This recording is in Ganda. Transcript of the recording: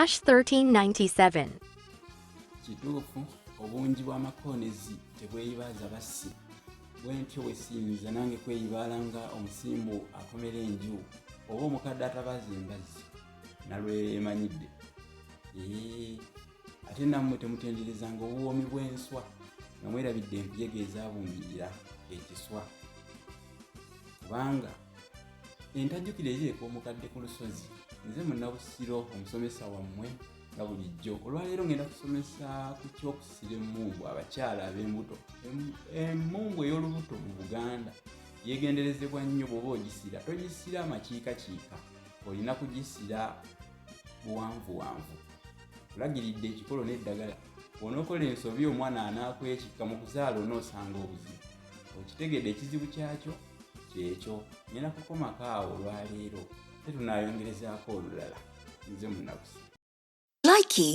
#1397. Kituufu obungi bw'amakoonezi tebweyibaza bassi. Bwentyo bwesinza nange kweyibaala nga omusimbu akomera enju oba omukadde atabaza embazzi nalwemanyidde. Ate nammwe temutenderezanga obuwoomi bw'enswa nga mwerabidde enkuyege ezaabumbirira ekiswa. Kubanga entajjukira eyeeka omukadde ku lusozi. Nze Munnabusiro omusomesa wammwe nga bulijjo. Olwaleero ngenda kusomesa ku ky'okusira emmungu abakyala ab'embuto. Emmungu ey'olubuto mu Buganda yeegenderezebwa nnyo bw'oba ogisira. Togisira amakiikakiika, olina kugisira buwanvuwanvu. Tulagiridde ekikolo n'eddagala. Bw'onookola ensobi omwana anaakwekikka mu kuzaala onoosanga obuzibu. Okitegedde ekizibu kyakyo kyekyo. Ngenda kukomako awo olwaleero. Tetunaayongerezaako olulala. Nze Munnabusiro. Likey.